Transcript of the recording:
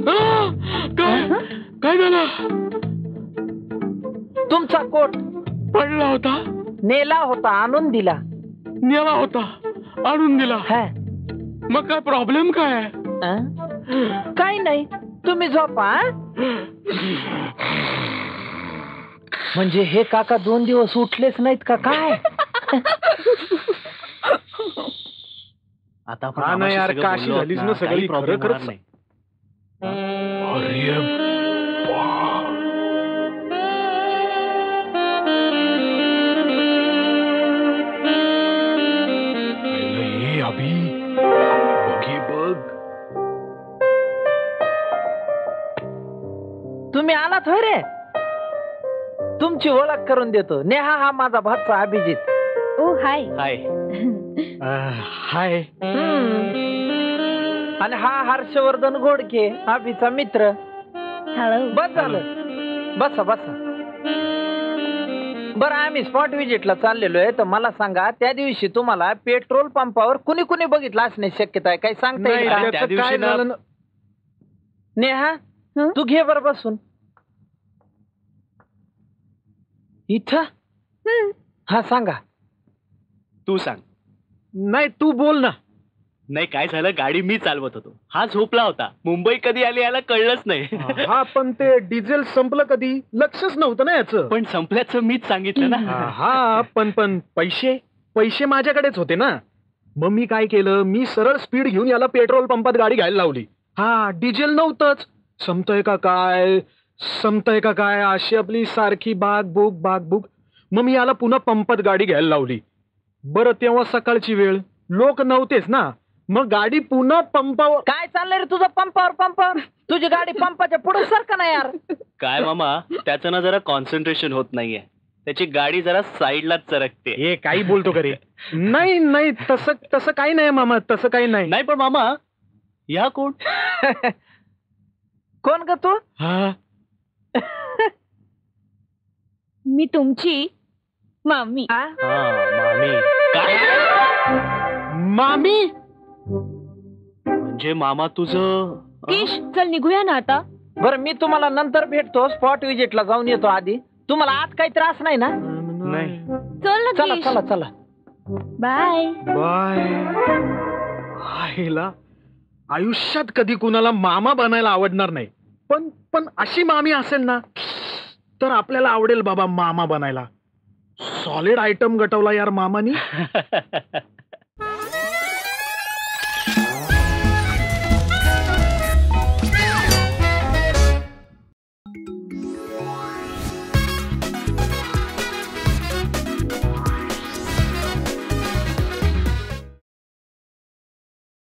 काय काय झालं? तुमचा कोट पडला होता, नेला होता, आणून दिला. नेला होता, आणून दिला. हा. मग काय प्रॉब्लेम काय आहे? काही नाही, तुम्ही झोपा. म्हणजे हे काका 2 दिवस उठलेच नाहीत का काय? आता हा ना यार, काशी झालीच ना सगळी. खरं खरंच नाही. अरे ये अभि, बघी बघ. तुम्ही आलात होय रे? तुमची ओळख करून देतो. नेहा हा माझा भाचा अभिजित. ओ हाय. हाय. हाय. आणि हा हर्षवर्धन घोडके, अभिचा मित्र. हॅलो. बस झालं, बसा बसा. बरं, आम्ही स्पॉट विजिटला चाललेलो आहे, तर मला सांगा, त्या दिवशी तुम्हाला पेट्रोल पंपावर कुणी कुणी बघितलं असण्याची शक्यता आहे? काही सांगता येईल नाही, का? त्याचं दिवशी काय ना- झालं ना- नेहा, हं? तू घे बरं बसून. इथं हा सांगा. तू सांग. नाही, तू बोल ना. नाही, काय झालं, गाडी मी चालवत होतो, हा झोपला होता. मुंबई कधी आली याला कळलंच नाही. हा, पण ते डिझेल संपलं कधी लक्षच नव्हतं ना याचं. पण संपल्याचं मीच सांगितलं ना. हा, पण पैसे माझ्याकडेच होते ना. मग मी काय केलं, मी सरळ स्पीड घेऊन याला पेट्रोल पंपात गाडी घ्यायला लावली. हा, डिझेल नव्हतंच. संपतंय का काय अशी आपली सारखी बाग. मग मी याला पुन्हा पंपात गाडी घ्यायला लावली. बरं, तेव्हा सकाळची वेळ, लोक नव्हतेच ना. मग गाडी पुन्हा पंपावर. काय चाललंय रे तुझं पंपावर? तुझी गाडी पंपाच्या पुढे सारखं नाही यार. काय मामा, त्याचं ना जरा कॉन्सन्ट्रेशन होत नाहीये. त्याची गाडी जरा साईडलाच सरकते. हे काही बोलतो का रे? नाही, तसं काही नाही मामा, तसं काही नाही. नाही पण मामा, या कोण? कोण ग तू? हा, मी तुमची मामी. हा? मामी. काय मामी. म्हणजे मामा तुझं किश, चल निघूया ना आता. बरं, मी तुम्हाला नंतर भेटतो. स्पॉट विजिटला जाऊन येतो आधी. तुम्हाला आज काही त्रास नाही ना? नाही. चल ना चला किश. चला चला. बाय. आईला आयुष्यात कधी कुणाला मामा बनायला आवडणार नाही, पण अशी मामी असेल ना तर आपल्याला आवडेल बाबा मामा बनायला. सॉलिड आयटम गटवला यार मामानी.